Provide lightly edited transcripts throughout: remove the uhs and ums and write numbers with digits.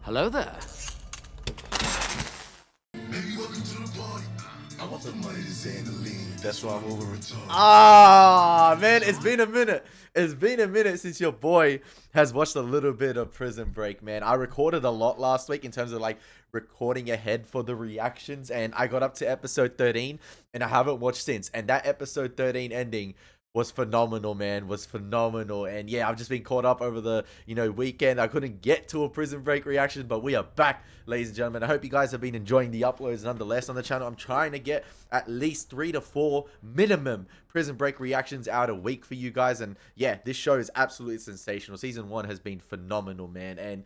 Hello there. That's why I'm over it. Ah, man, it's been a minute. It's been a minute since your boy has watched a little bit of Prison Break, man. I recorded a lot last week in terms of like recording ahead for the reactions, and I got up to episode 13 and I haven't watched since. And that episode 13 ending was phenomenal, man. Was phenomenal. And yeah, I've just been caught up over the weekend. I couldn't get to a Prison Break reaction, but we are back, ladies and gentlemen. I hope you guys have been enjoying the uploads nonetheless on the channel. I'm trying to get at least 3 to 4 minimum Prison Break reactions out a week for you guys. And yeah, this show is absolutely sensational. Season 1 has been phenomenal, man. And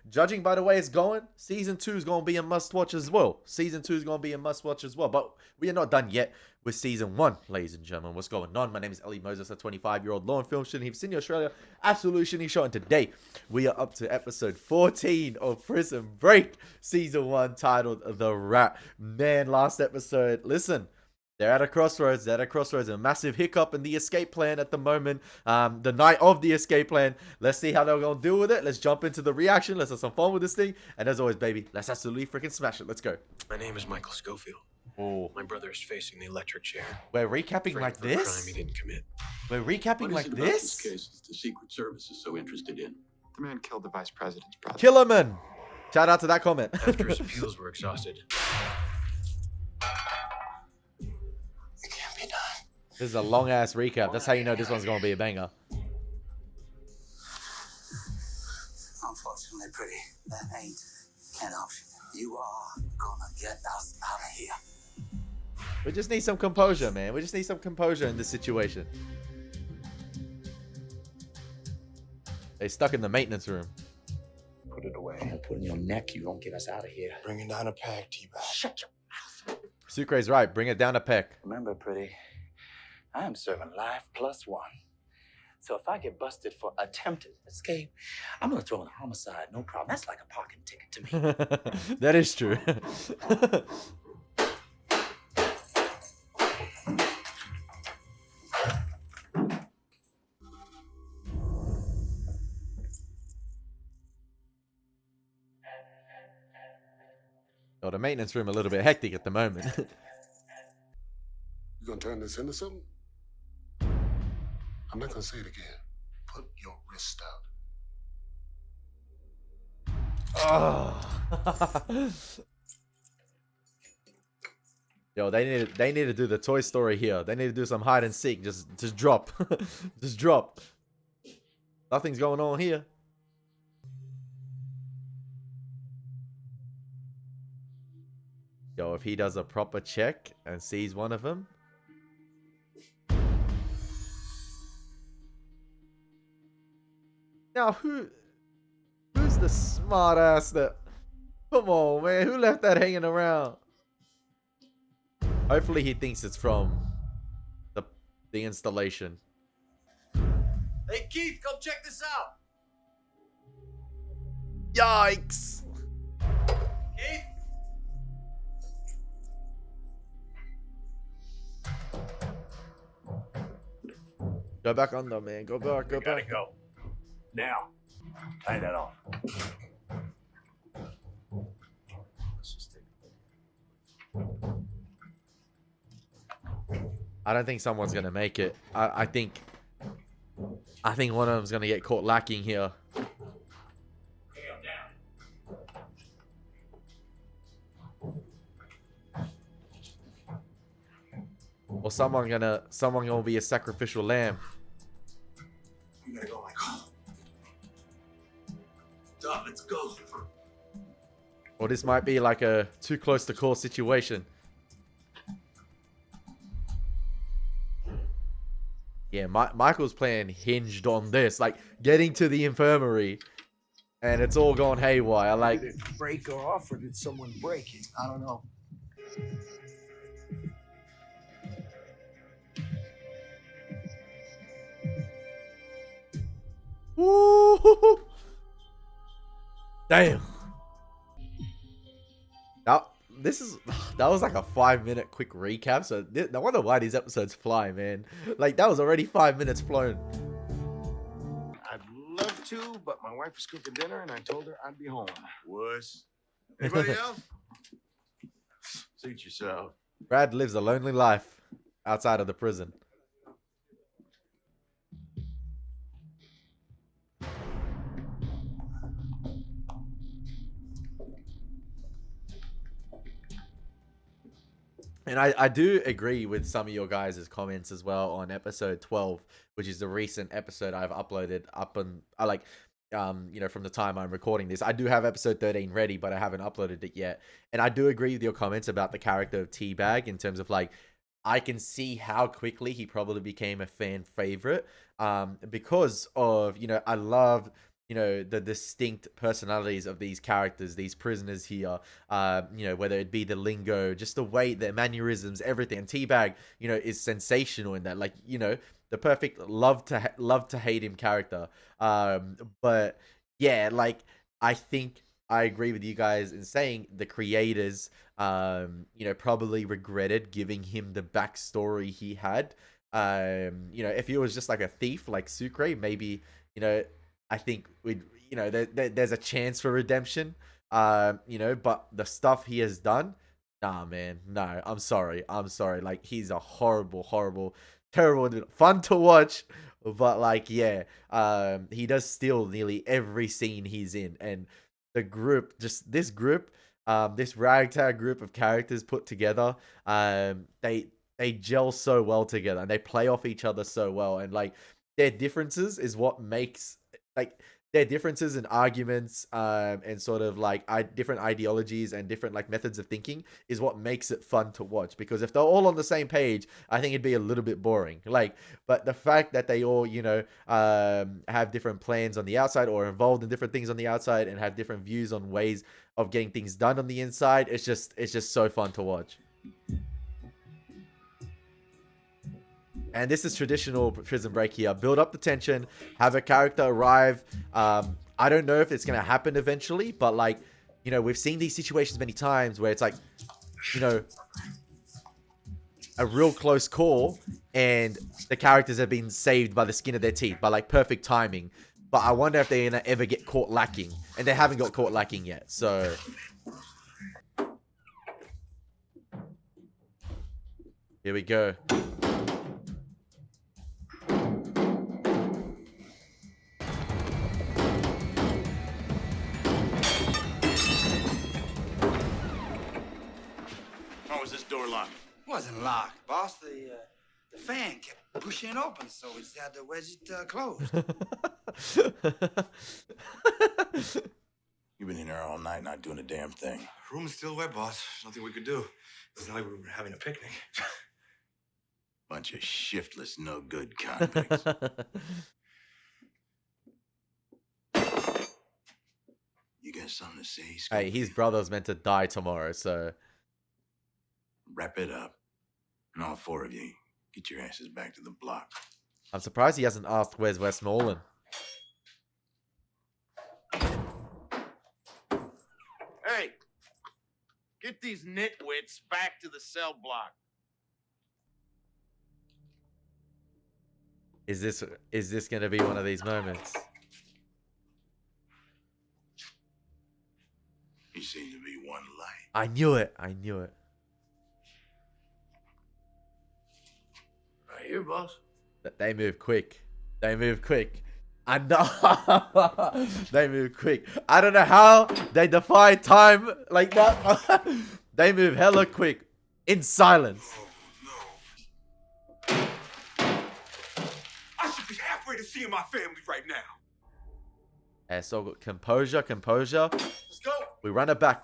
judging by the way it's going, Season 2 is going to be a must-watch as well. Season 2 is going to be a must-watch as well. But we are not done yet with Season 1, ladies and gentlemen. What's going on? My name is Elie Moses, a 25-year-old law and film student here from Sydney, Australia. Absolutely Sydney show. And today, we are up to episode 14 of Prison Break, Season 1, titled The Rat. Man, last episode, listen, they're at a crossroads. They're at a crossroads. A massive hiccup in the escape plan at the moment. The night of the escape plan. Let's see how they're going to deal with it. Let's jump into the reaction. Let's have some fun with this thing. And as always, baby, let's absolutely freaking smash it. Let's go. My name is Michael Schofield. Oh, My brother is facing the electric chair. we're recapping for like a crime this? he didn't commit. We're recapping like What is it about this this? case that the Secret Service is so interested in? The man killed the vice president's brother. Killerman. Shout out to that comment. After his appeals were exhausted, It can't be done. This is a long ass recap. That's how you know this one's going to be a banger. Unfortunately, pretty, that ain't an option. You are gonna get us out of here. We just need some composure, man. We just need some composure in this situation. They stuck in the maintenance room. Put it away. I'm gonna put in your neck. You gonna get us out of here. Bringing down a peg, T-Bag. Shut your mouth. Sucre's right. Bring it down a peck. Remember, pretty, I am serving life plus 1. So if I get busted for attempted escape, I'm gonna throw in a homicide. No problem. That's like a parking ticket to me. That is true. Oh, the maintenance room a little bit hectic at the moment. You gonna turn this into something? I'm not gonna say it again. Put your wrist out. Oh. Yo, they need to do the Toy Story here. They need to do some hide and seek. Just drop. Just drop. Nothing's going on here. Yo, if he does a proper check and sees one of them. Now, who's the smart ass that... Come on, man. Who left that hanging around? Hopefully he thinks it's from the installation. hey Keith, come check this out. Yikes. Keith, Go back under, man. Go back, go back. Go. Now. Tie that off. let's just take I don't think someone's gonna make it. I think one of them's gonna get caught lacking here. Or someone gonna be a sacrificial lamb. You gotta go, Michael. Done, let's go. Or this might be like a too close to call situation. Yeah, Michael's plan hinged on this, like getting to the infirmary, and it's all gone haywire. Like, Did it break or off, or did someone break it? I don't know. woo, damn. That was like a 5-minute quick recap. So no wonder why these episodes fly, man. Like that was already 5 minutes flown. I'd love to, but my wife was cooking dinner and I told her I'd be home. Wuss. Anybody else? Suit yourself. Brad lives a lonely life outside of the prison. And I do agree with some of your guys' comments as well on episode 12, which is the recent episode I've uploaded up and I like, you know, from the time I'm recording this. I do have episode 13 ready, but I haven't uploaded it yet. And I do agree with your comments about the character of Teabag in terms of like, I can see how quickly he probably became a fan favorite, because of, you know, I love, you know, the distinct personalities of these characters, these prisoners here, you know, whether it be the lingo, just the way, their mannerisms, everything. And Teabag, you know, is sensational in that, like, you know, the perfect love to hate him character. But yeah, like, I think I agree with you guys in saying the creators, you know, probably regretted giving him the backstory he had. You know, if he was just like a thief like Sucre, maybe, you know, I think we'd, you know, there's a chance for redemption, you know, but the stuff he has done, nah, man, no, I'm sorry. Like, he's a horrible, terrible, fun to watch, but like, yeah, he does steal nearly every scene he's in, and the group, just this group, this ragtag group of characters put together, they gel so well together, and they play off each other so well, and like, their differences is what makes, like, their differences and arguments, and sort of like different ideologies and different like methods of thinking is what makes it fun to watch. Because if they're all on the same page, I think it'd be a little bit boring. Like, but the fact that they all, you know, have different plans on the outside or involved in different things on the outside and have different views on ways of getting things done on the inside, it's just so fun to watch. And this is traditional Prison Break here. Build up the tension, have a character arrive. I don't know if it's going to happen eventually, but like, you know, we've seen these situations many times where it's like, you know, a real close call and the characters have been saved by the skin of their teeth, by like perfect timing. But I wonder if they're going to ever get caught lacking, and they haven't got caught lacking yet. So here we go. This door locked? Wasn't locked, boss. The fan kept pushing it open, so we just had to wedge it closed. You've been in there all night not doing a damn thing. Room is still wet, boss. Nothing we could do. It's not like we were having a picnic. Bunch of shiftless, no good convicts. You got something to say, Scott? Hey, his brother's meant to die tomorrow, so wrap it up. And all four of you, get your asses back to the block. I'm surprised he hasn't asked where's Westmoreland. Hey, get these nitwits back to the cell block. Is this going to be one of these moments? You seem to be one light. I knew it. Right here, boss. They move quick. I know. They move quick. I don't know how they defy time like that. They move hella quick in silence. I should be halfway to seeing my family right now. Yeah, so composure. Let's go. We run it back.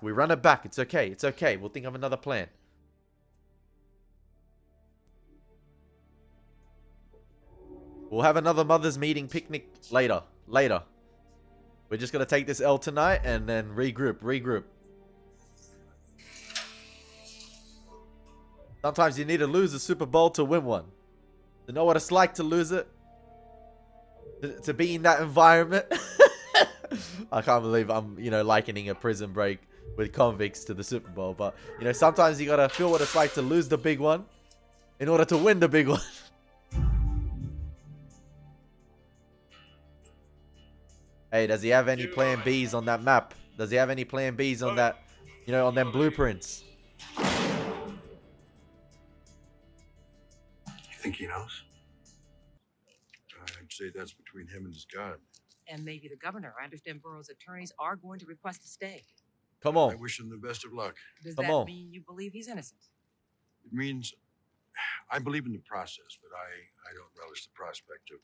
It's okay. We'll think of another plan. We'll have another mothers meeting picnic later. We're just going to take this L tonight and then regroup. Sometimes you need to lose a Super Bowl to win one. To know what it's like to lose it. To be in that environment. I can't believe I'm, you know, likening a prison break with convicts to the Super Bowl. But, you know, sometimes you got to feel what it's like to lose the big one in order to win the big one. Hey, does he have any plan Bs on that map? Does he have any plan Bs on that, on them blueprints? You think he knows? I'd say that's between him and his God. And maybe the governor. I understand borough's attorneys are going to request a stay. Come I on. wish him the best of luck. Does Come that on. mean you believe he's innocent? It means I believe in the process, but I don't relish the prospect of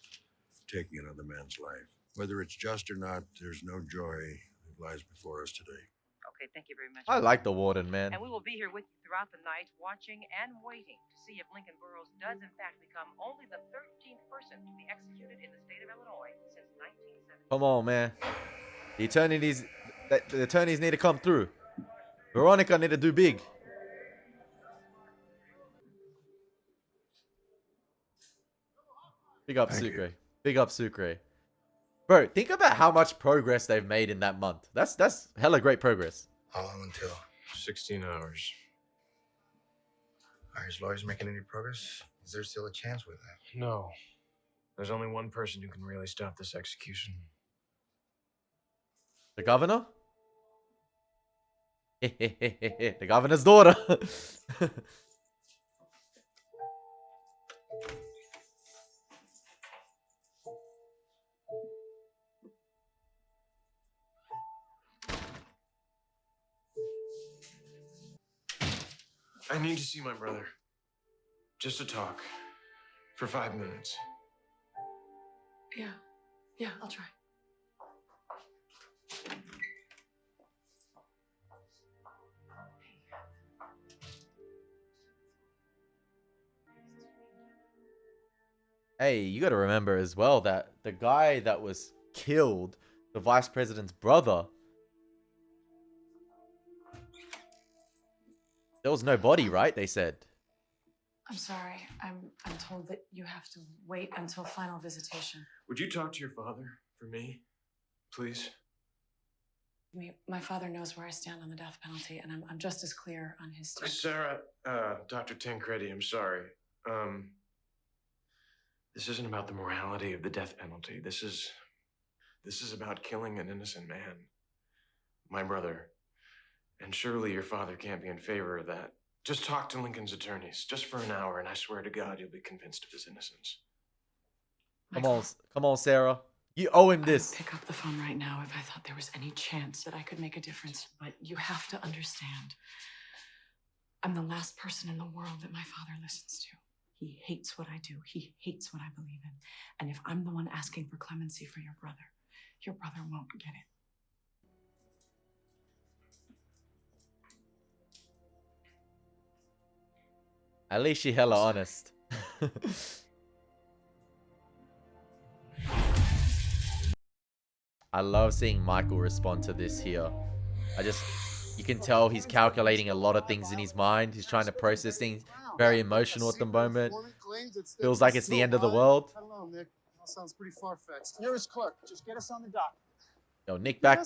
taking another man's life. Whether it's just or not, there's no joy that lies before us today. Okay, thank you very much. I like the warden, man. And we will be here with you throughout the night, watching and waiting to see if Lincoln Burrows does in fact become only the 13th person to be executed in the state of Illinois since 1970. Come on, man. The attorneys need to come through. Veronica need to do big. Big up Sucre. Big up Sucre. Bro, think about how much progress they've made in that month. That's hella great progress. How long until? 16 hours. Are his lawyers making any progress? Is there still a chance with that? No. There's only one person who can really stop this execution. The governor? The governor's daughter. I need to see my brother. Just to talk. For 5 minutes. Yeah, I'll try. Hey, you got to remember as well that the guy that was killed, the vice president's brother, there was no body, right? They said. I'm sorry. I'm told that you have to wait until final visitation. Would you talk to your father for me? Please? My father knows where I stand on the death penalty, and I'm just as clear on his stand. Sarah, Dr. Tancredi, I'm sorry. This isn't about the morality of the death penalty. This is about killing an innocent man. My brother. And surely your father can't be in favor of that. Just talk to Lincoln's attorneys, just for an hour, and I swear to God you'll be convinced of his innocence. Come on, Sarah. You owe him this. I'll pick up the phone right now if I thought there was any chance that I could make a difference. But you have to understand, I'm the last person in the world that my father listens to. He hates what I do. He hates what I believe in. And if I'm the one asking for clemency for your brother won't get it. At least she hella honest. I love seeing Michael respond to this here. You can tell he's calculating a lot of things in his mind. He's trying to process things. Very emotional at the moment. Feels like it's the end of the world. I don't know, Nick. That sounds pretty far-fetched. You're his clerk. Just get us on the dock. Yo, Nick back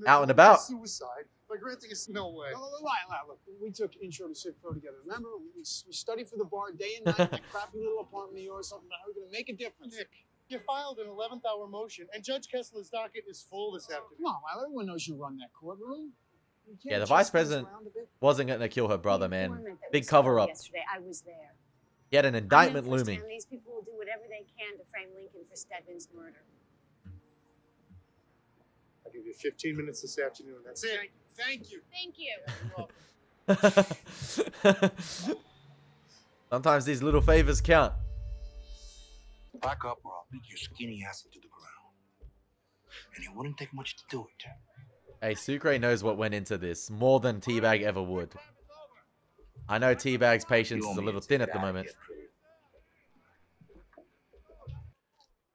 out and about. Suicide by granting us no way. Look, we took intro to Civ Pro together. Remember, we studied for the bar day and night in that crappy little apartment of yours. Something about how we're gonna make a difference. Nick, you filed an 11th hour motion, and Judge Kessler's docket is full this afternoon. Come on, Wyler, everyone knows you run that courtroom. Yeah, the vice president wasn't gonna kill her brother, man. Big cover up. Yesterday, I was there. He had an indictment looming. These people will do whatever they can to frame Lincoln for Stedman's murder. I'll give you 15 minutes this afternoon. That's it. Thank you. Thank you. Sometimes these little favors count. Back up or I'll beat your skinny ass into the ground. And it wouldn't take much to do it. Hey, Sucre knows what went into this. More than Teabag ever would. I know Teabag's patience is a little thin at the moment.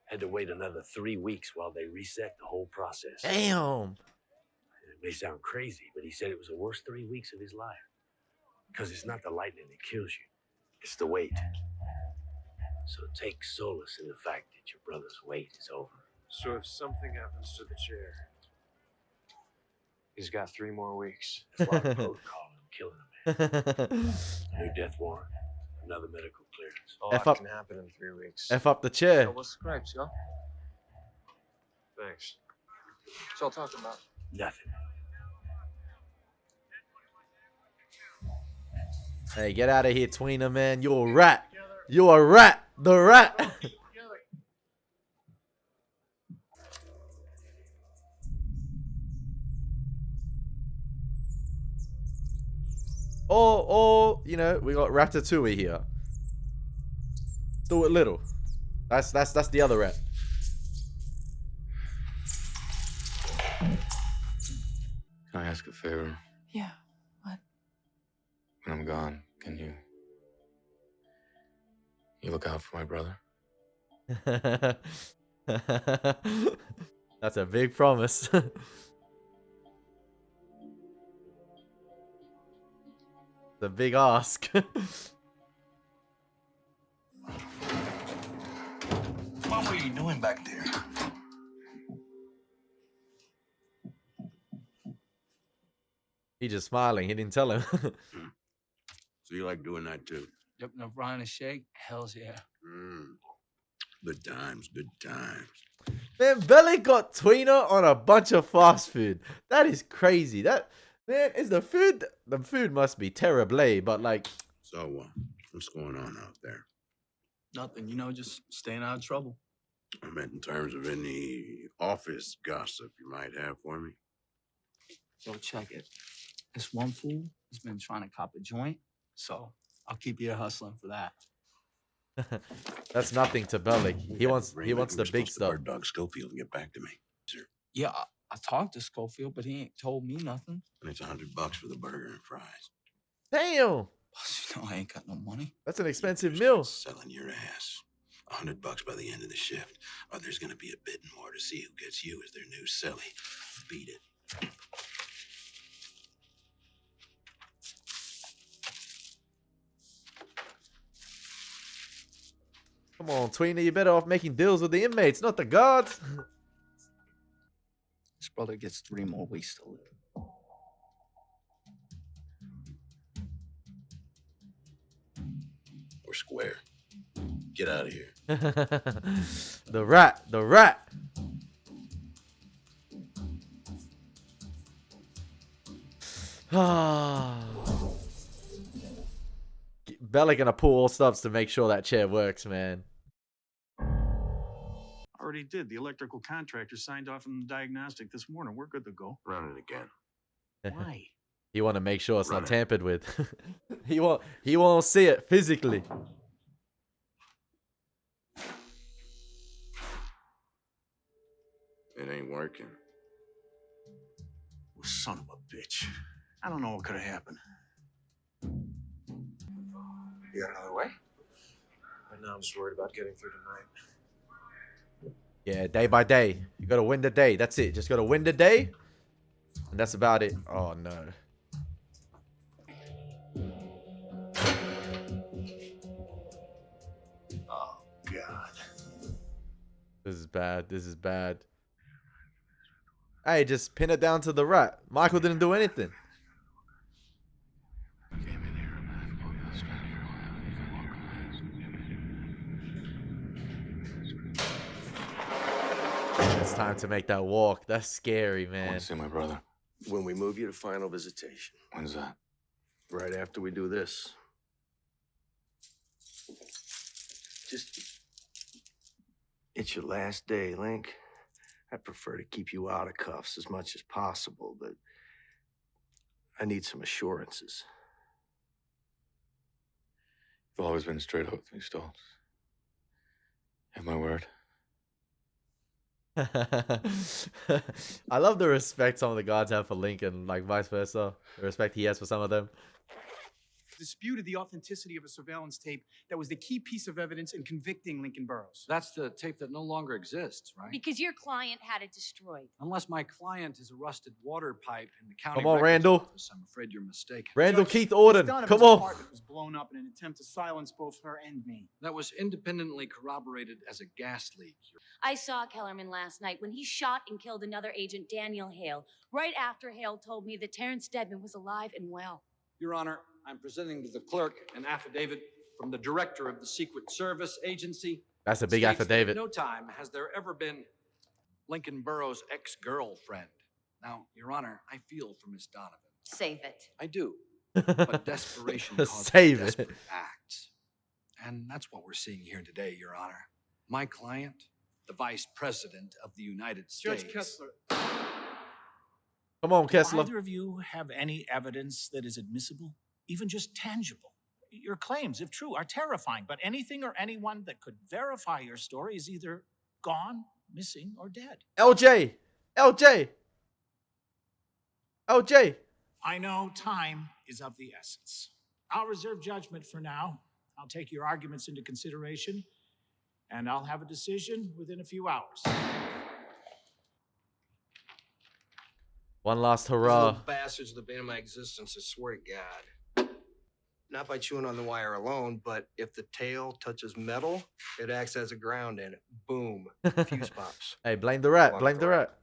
Had to wait another 3 weeks while they reset the whole process. Damn. It may sound crazy, but he said it was the worst 3 weeks of his life. Because it's not the lightning that kills you. It's the wait. So take solace in the fact that your brother's wait is over. So if something happens to the chair, he's got 3 more weeks. That's a lot of protocol in killing a man. New death warrant, another medical clearance. A F lot up. can happen in 3 weeks. F up the chair. What's scrapes, yo? Thanks. What y'all talking about? Nothing. Hey, get out of here, tweener, man. You're a rat. You're a rat. The rat. or you know, we got Ratatouille here. Do it little. That's the other rat. Can I ask a favor? Yeah. What? When I'm gone, can you look out for my brother? That's a big promise. The big ask. Mom, what are you doing back there? He just smiling. He didn't tell him. So you like doing that too? Yep, no Brian and shake. Hells yeah. Good times, good times. Man, Belly got tweener on a bunch of fast food. That is crazy. That, man, is the food. The food must be terrible, but like. So, what's going on out there? Nothing, just staying out of trouble. I meant in terms of any office gossip you might have for me. So check it. This one fool has been trying to cop a joint, so I'll keep you hustling for that. That's nothing to Bellic. He wants the big stuff. Bird dog Schofield and get back to me, sir. Yeah, I talked to Schofield, but he ain't told me nothing. And it's $100 for the burger and fries. Damn. I ain't got no money. That's an expensive meal. Selling your ass. $100 by the end of the shift. Or there's gonna be a bidding war to see who gets you as their new silly. Beat it. Come on, tweener, you better off making deals with the inmates, not the guards. His brother gets 3 more weeks to live. We're square. Get out of here. The rat. Bellic gonna pull all stops to make sure that chair works, man. Already did. The electrical contractor signed off on the diagnostic this morning. We're good to go. Run it again. Why? He want to make sure it's Run not it. tampered with. He won't see it physically. It ain't working. Well, son of a bitch. I don't know what could have happened. You got another way? Right now, I'm just worried about getting through tonight. Yeah, day by day. You gotta win the day. That's it. Just gotta win the day. And that's about it. Oh, no. Oh, God. This is bad. This is bad. Hey, just pin it down to the rat. Michael didn't do anything. It's time to make that walk. That's scary, I man. want to see my brother. When we move you to final visitation. When's that? Right after we do this. It's your last day, Link. I prefer to keep you out of cuffs as much as possible, but I need some assurances. You've always been straight up with me, Stoltz. Have my word. I love the respect some of the guards have for Lincoln, like vice versa. The respect he has for some of them. Disputed the authenticity of a surveillance tape that was the key piece of evidence in convicting Lincoln Burrows. That's the tape that no longer exists, right? Because your client had it destroyed. Unless my client is a rusted water pipe in the county Come on, records Randall. office, I'm afraid you're mistaken. Randall Judge, Keith Miss Orden. Donovan's Come on. apartment was blown up in an attempt to silence both her and me. That was independently corroborated as a gas leak. I saw Kellerman last night when he shot and killed another agent, Daniel Hale, right after Hale told me that Terrence Stedman was alive and well. Your Honor, I'm presenting to the clerk an affidavit from the director of the Secret Service Agency. That's a big States that affidavit. at no time has there ever been Lincoln Burrows' ex-girlfriend. Now, Your Honor, I feel for Miss Donovan. Save it. I do. But desperation causes Save desperate it. acts. And that's what we're seeing here today, Your Honor. My client, the Vice President of the United States. Judge Kessler. Come on, Do Kessler. either of you have any evidence that is admissible, even just tangible? Your claims, if true, are terrifying, but anything or anyone that could verify your story is either gone, missing, or dead. LJ. LJ. LJ. I know time is of the essence. I'll reserve judgment for now. I'll take your arguments into consideration, and I'll have a decision within a few hours. One last These hurrah. little bastards are the bane of my existence, I swear to God. Not by chewing on the wire alone, but if the tail touches metal, it acts as a ground and boom, fuse pops. Hey, blame the rat. Blame the rat.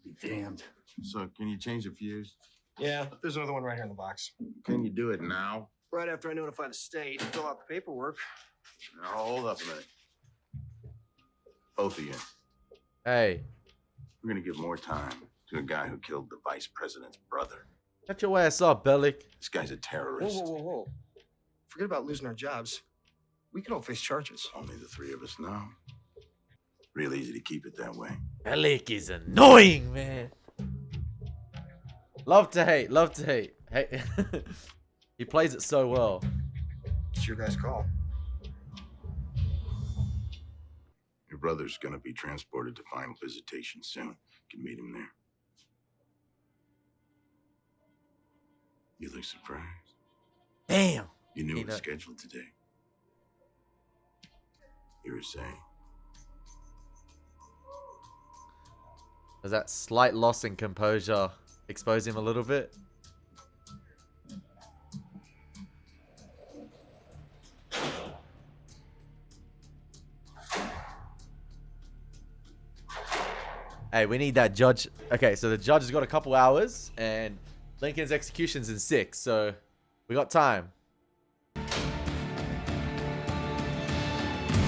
Be damned. So, can you change the fuse? Yeah, there's another one right here in the box. Can you do it now? Right after I notify the state, fill out the paperwork. Now, hold up a minute. Both of you. Hey. We're gonna give more time to a guy who killed the vice president's brother. Shut your ass up, Bellic. This guy's a terrorist. Whoa. Forget about losing our jobs. We can all face charges. Only the three of us know. Real easy to keep it that way. Bellic is annoying, man. Love to hate. Love to hate. Hey. He plays it so well. It's your guys' call. Your brother's gonna be transported to final visitation soon. You can meet him there. You look surprised. Damn. You knew He it was know- scheduled today. You were saying. Does that slight loss in composure expose him a little bit? Hey, we need that judge. Okay, so the judge has got a couple hours, and Lincoln's execution's in 6, so we got time.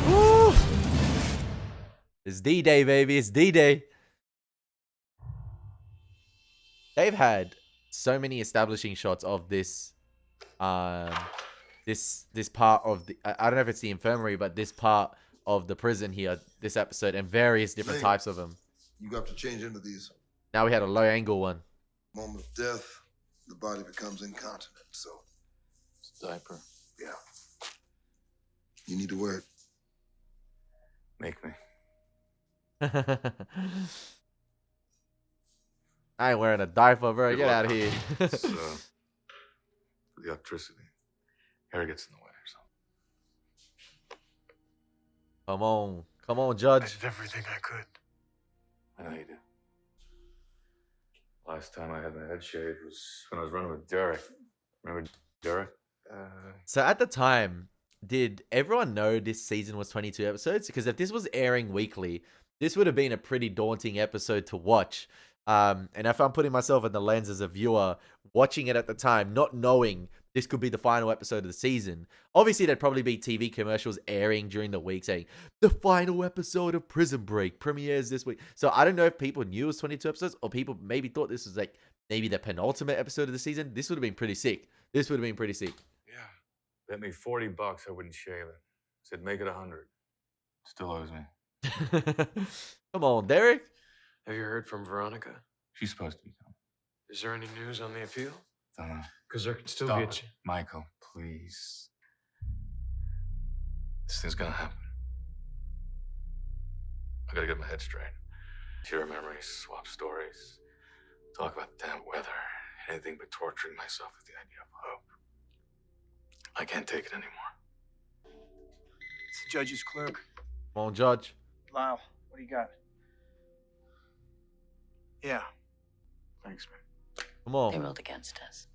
Woo! It's D-Day, baby. It's D-Day. They've had so many establishing shots of this, this part of the. I don't know if it's the infirmary, but this part of the prison here, this episode, and various different types of them. You got to change into these. Now we had a low angle one. Moment of death, the body becomes incontinent, so. It's a diaper. Yeah. You need to wear it. Make me. I ain't wearing a diaper, bro. You're Get out of welcome. here. It's, the electricity. Hair gets in the way or something. Come on, Judge. I did everything I could. I know you do. Last time I had my head shaved was when I was running with Derek. Remember Derek? So at the time, did everyone know this season was 22 episodes? Because if this was airing weekly, this would have been a pretty daunting episode to watch. And if I'm putting myself in the lens as a viewer, watching it at the time, not knowing this could be the final episode of the season, obviously there'd probably be TV commercials airing during the week saying, the final episode of Prison Break premieres this week. So I don't know if people knew it was 22 episodes, or people maybe thought this was like maybe the penultimate episode of the season. This would have been pretty sick. Yeah. Bet me $40 I wouldn't shave it. Said make it 100. Still owes me. Come on, Derek. Have you heard from Veronica? She's supposed to be coming. Is there any news on the appeal? Don't know. Because there could still Stop be a it. Michael, please. This thing's gonna happen. I gotta get my head straight. Share memories, swap stories, talk about the damn weather, anything but torturing myself with the idea of hope. I can't take it anymore. It's the judge's clerk. Come on, Judge. Lyle, what do you got? Yeah. Thanks, man. Come on. They ruled against us.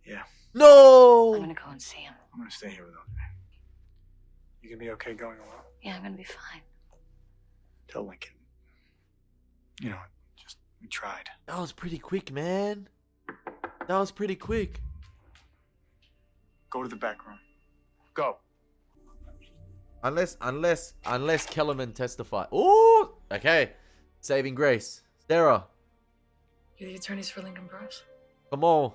Yeah. No! I'm gonna go and see him. I'm gonna stay here with OJ. You gonna be okay going alone? Yeah, I'm gonna be fine. Tell Lincoln. You know, just we tried. That was pretty quick, man. That was pretty quick. Go to the back room. Go. Unless Kellerman testify. Ooh, okay. Saving grace. Sarah. You're the attorneys for Lincoln Burrows? Come on.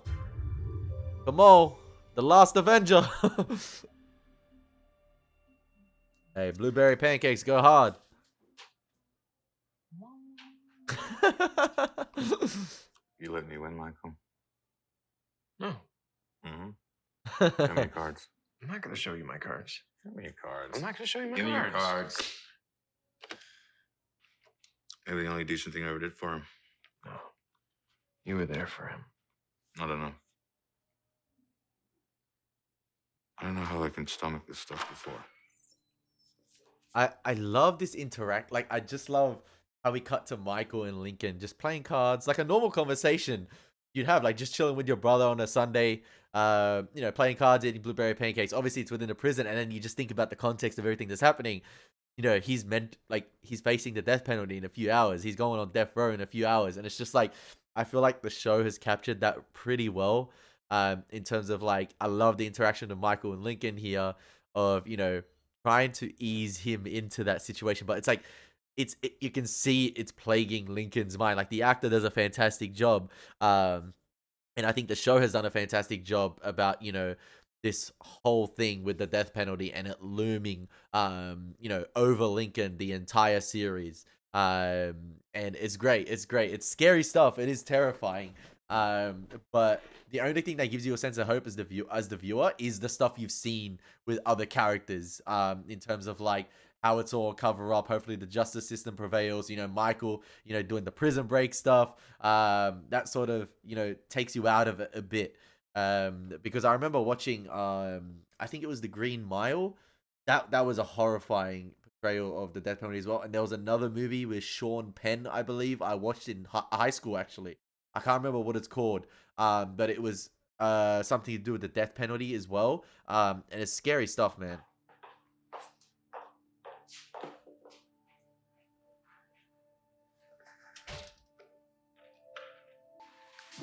Come on. The last Avenger. Hey, blueberry pancakes go hard. You let me win, Michael? No. Mm-hmm. Show me your cards. I'm not going to show you my cards. Show me your cards. I'm not going to show you my Give me your cards. cards. Maybe the only decent thing I ever did for him. No. You were there for him. I don't know. I don't know how I can stomach this stuff before. I love this interact. Like, I just love how we cut to Michael and Lincoln just playing cards, like a normal conversation you'd have, like just chilling with your brother on a Sunday, you know, playing cards, eating blueberry pancakes. Obviously, it's within a prison, and then you just think about the context of everything that's happening. You know, he's facing the death penalty in a few hours. He's going on death row in a few hours, and it's just like, I feel like the show has captured that pretty well. In terms of like, I love the interaction of Michael and Lincoln here, of, you know, trying to ease him into that situation, but it's like, you can see it's plaguing Lincoln's mind. Like, the actor does a fantastic job, and I think the show has done a fantastic job about, you know, this whole thing with the death penalty and it looming, you know, over Lincoln the entire series. And it's great. It's great. It's scary stuff. It is terrifying. But the only thing that gives you a sense of hope as the viewer is the stuff you've seen with other characters, in terms of like how it's all cover up. Hopefully the justice system prevails, you know, Michael, you know, doing the prison break stuff, that sort of, you know, takes you out of it a bit. Because I remember watching, I think it was The Green Mile. That was a horrifying portrayal of the death penalty as well. And there was another movie with Sean Penn, I believe. I watched it in high school, actually. I can't remember what it's called, but it was something to do with the death penalty as well. And it's scary stuff, man.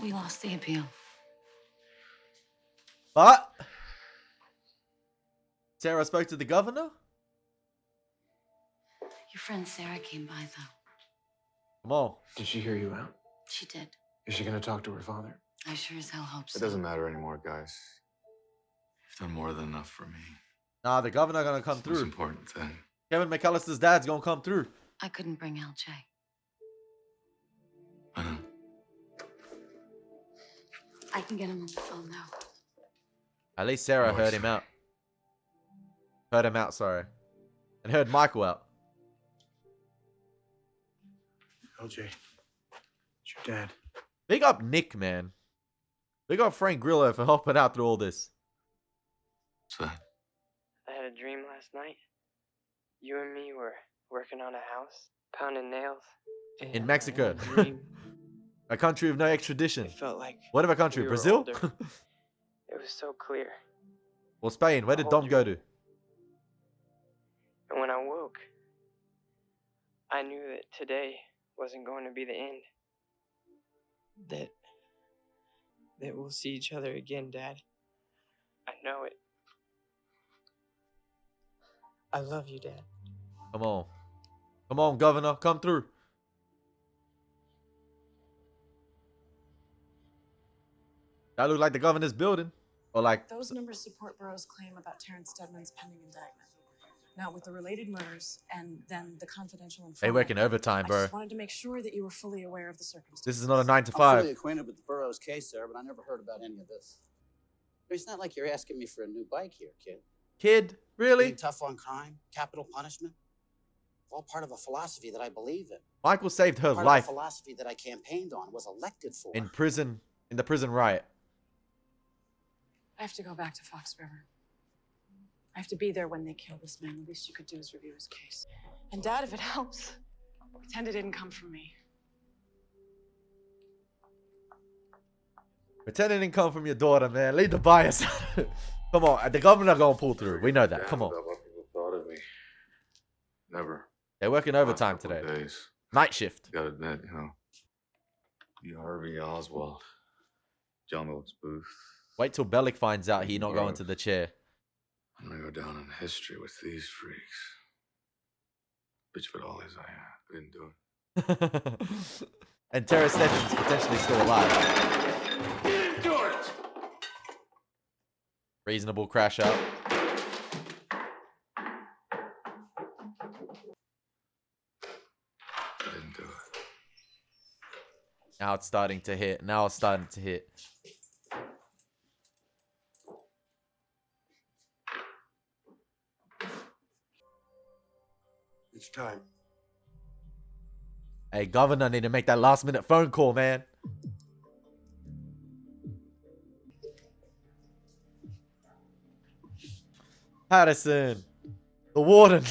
We lost the appeal. But Sarah spoke to the governor? Your friend Sarah came by, though. Come on. Did she hear you out? She did. Is she going to talk to her father? I sure as hell hope so. It doesn't matter anymore, guys. You've done more than enough for me. Nah, the governor gonna come It's through. the most important thing. Kevin McAllister's dad's gonna come through. I couldn't bring LJ. I know. I can get him on the phone now. At least Sarah heard him out. Heard him out, sorry. And heard Michael out. LJ, it's your dad. Big up Nick, man. Big up Frank Grillo for helping out through all this. What's that? I had a dream last night. You and me were working on a house, pounding nails. In Mexico. I had a dream. A country of no extradition. It felt like Whatever country? we were Brazil? older. It was so clear. Or Spain? Where did Dom go to? And when I woke, I knew that today wasn't going to be the end. That we'll see each other again, Dad. I know it. I love you, Dad. Come on. Come on, Governor. Come through. That look like the governor's building. Or like... Those numbers support Burroughs' claim about Terrence Stedman's pending indictment. Now, with the related murders and then the confidential informant, They working overtime, I bro. just wanted to make sure that you were fully aware of the circumstances. This is not a 9 to I'm 5. fully acquainted with the Burroughs case, sir, but I never heard about any of this. It's not like you're asking me for a new bike here, kid. Kid? Really? Being tough on crime, capital punishment, all part of a philosophy that I believe in. Michael saved her Part life of a philosophy that I campaigned on, was elected for. in prison, in the prison riot. I have to go back to Fox River. I have to be there when they kill this man. The least you could do is review his case. And Dad, if it helps, pretend it didn't come from me. Pretend it didn't come from your daughter, man. Leave the bias. Come on, the governor gonna pull through. We know that. Come on. About what people thought of me. Never. They're working overtime today. Days. Night shift. Gotta admit, you Harvey Oswald, John Oates Booth. Wait till Bellick finds out he's not going to the chair. I'm gonna go down in history with these freaks. Bitch, but all is I didn't do And Terrence Steadman's potentially still alive. Get into it! Reasonable crash out. Didn't do it. Now it's starting to hit. Now it's starting to hit. It's time. Hey, Governor, need to make that last minute phone call, man. Patterson. The warden.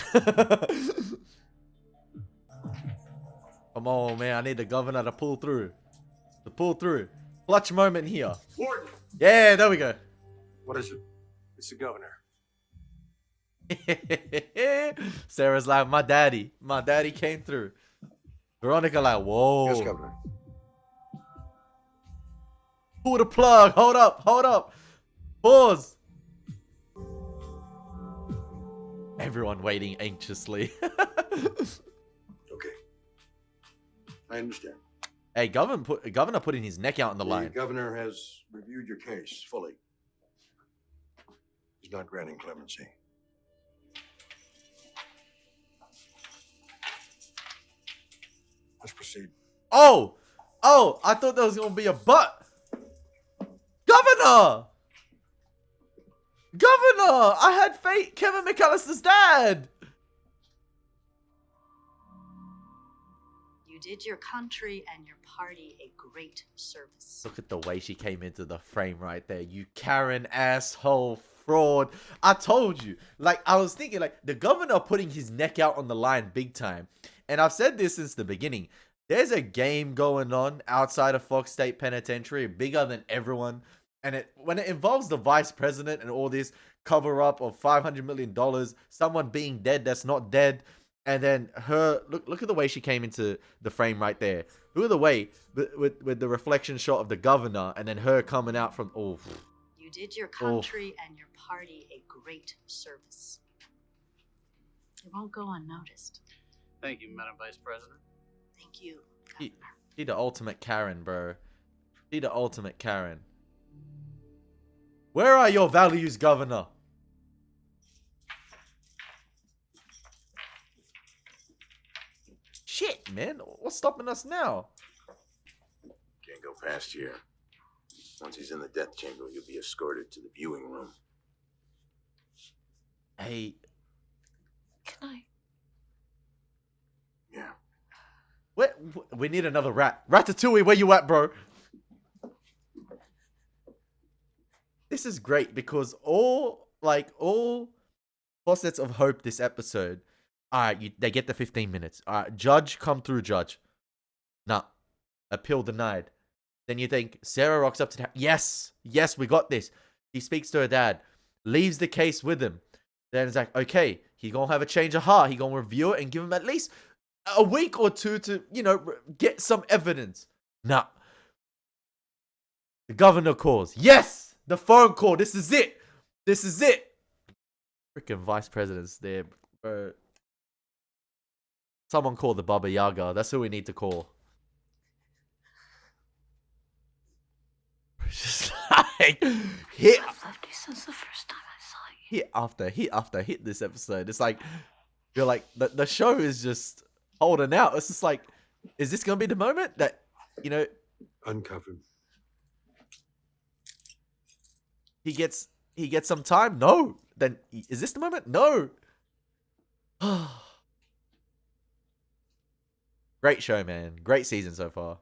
Come on, man. I need the governor to pull through. To pull through. Clutch moment here. Warden! Yeah, there we go. What is it? It's the governor. Sarah's like, my daddy. My daddy came through. Veronica like, whoa. Yes, Governor. Pull the plug. Hold up. Hold up. Pause. Everyone waiting anxiously. Okay. I understand. Hey, governor putting his neck out on the line. The governor has reviewed your case fully. He's not granting clemency. Let's proceed. Oh, I thought there was gonna be a but. Governor, I had faith. Kevin McAllister's dad. You did your country and your party a great service. Look at the way she came into the frame right there. You Karen asshole fraud. I told you. Like, I was thinking, like, the governor putting his neck out on the line big time. And I've said this since the beginning. There's a game going on outside of Fox State Penitentiary, bigger than everyone. And when it involves the vice president and all this cover up of $500 million, someone being dead that's not dead, and then her, look at the way she came into the frame right there. Look at the way with the reflection shot of the governor, and then her coming out from, oh. You did your country and your party a great service. It won't go unnoticed. Thank you, Madam Vice President. Thank you. She the ultimate Karen, bro. She the ultimate Karen. Where are your values, governor? Shit, man. What's stopping us now? Can't go past here. Once he's in the death chamber, you'll be escorted to the viewing room. Hey. Can I? Yeah. We need another rat. Ratatouille, where you at, bro? This is great because all facets of hope this episode. Alright, they get the 15 minutes. Alright, Judge, come through, Judge. Nah. Appeal denied. Then you think, Sarah rocks up to the yes, we got this. He speaks to her dad. Leaves the case with him. Then it's like, okay, he gonna have a change of heart. He gonna review it and give him at least a week or two to, get some evidence. Nah. The governor calls. Yes! The phone call. This is it. This is it. Freaking vice president's there, bro. Someone call the Baba Yaga. That's who we need to call. Just like hit. I've loved you since the first time I saw you. Hit after hit after hit this episode. It's like you're like the show is just holding out. It's just like, is this gonna be the moment that uncover him? He gets some time? No. Then is this the moment? No. Great show, man. Great season so far.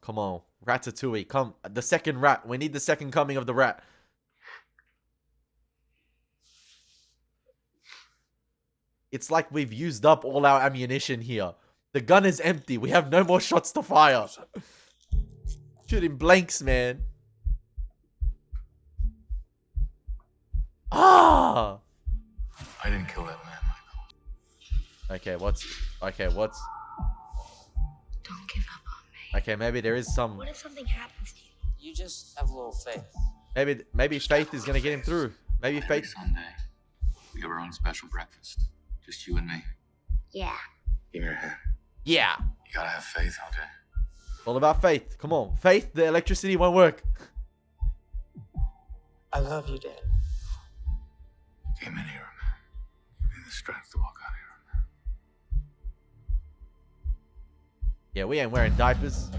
Come on. Ratatouille. Come. The second rat. We need the second coming of the rat. It's like we've used up all our ammunition here. The gun is empty. We have no more shots to fire. Shooting blanks, man. Ah! I didn't kill that man, Michael. Okay, what's... Don't give up on me. Okay, maybe there is some... What if something happens to you? You just have a little faith. Maybe faith is gonna get him through. Maybe Every faith... Sunday, we have our own special breakfast. Just you and me. Yeah. Give me your hand. Yeah. You gotta have faith, okay? All about faith. Come on. Faith, the electricity won't work. I love you, Dad. Came in here, man. Give me the strength to walk out of here. Yeah, we ain't wearing diapers.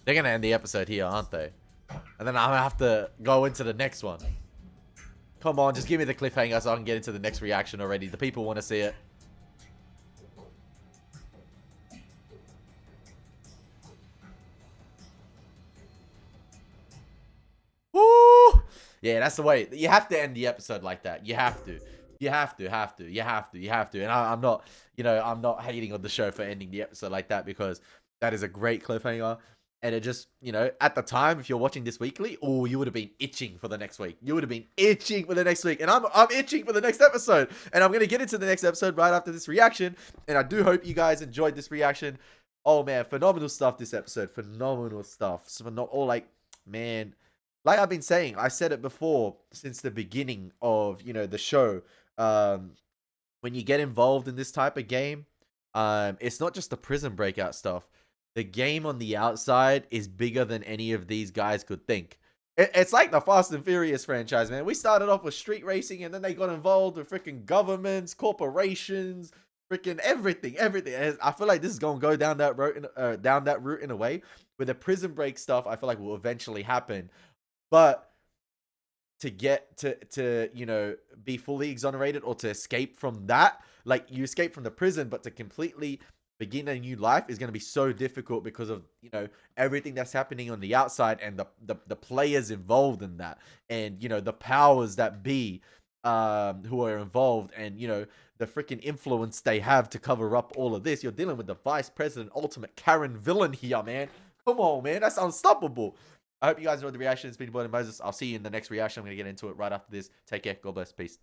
They're gonna end the episode here, aren't they? And then I'm gonna have to go into the next one. Come on, just give me the cliffhanger so I can get into the next reaction already. The people want to see it. Woo! Yeah, that's the way. You have to end the episode like that. You have to. You have to. And I'm not, I'm not hating on the show for ending the episode like that, because that is a great cliffhanger. And it just, at the time, if you're watching this weekly, oh, you would have been itching for the next week. You would have been itching for the next week. And I'm itching for the next episode. And I'm going to get into the next episode right after this reaction. And I do hope you guys enjoyed this reaction. Oh, man, phenomenal stuff this episode. Phenomenal stuff. So not all man, like I've been saying, I said it before since the beginning of, the show. When you get involved in this type of game, it's not just the prison breakout stuff. The game on the outside is bigger than any of these guys could think. It's like the Fast and Furious franchise, man. We started off with street racing, and then they got involved with freaking governments, corporations, freaking everything. And I feel like this is gonna go down that route in a way where the prison break stuff, I feel like, will eventually happen. But to get to be fully exonerated, or to escape from that, like, you escape from the prison, but to completely begin a new life is going to be so difficult because of everything that's happening on the outside, and the players involved in that, and the powers that be who are involved, and the freaking influence they have to cover up all of this. You're dealing with the vice president, ultimate Karen villain here, man. Come on, man, that's unstoppable. I hope you guys enjoyed the reaction. It's been Elie Moses. I'll see you in the next reaction. I'm going to get into it right after this. Take care. God bless. Peace.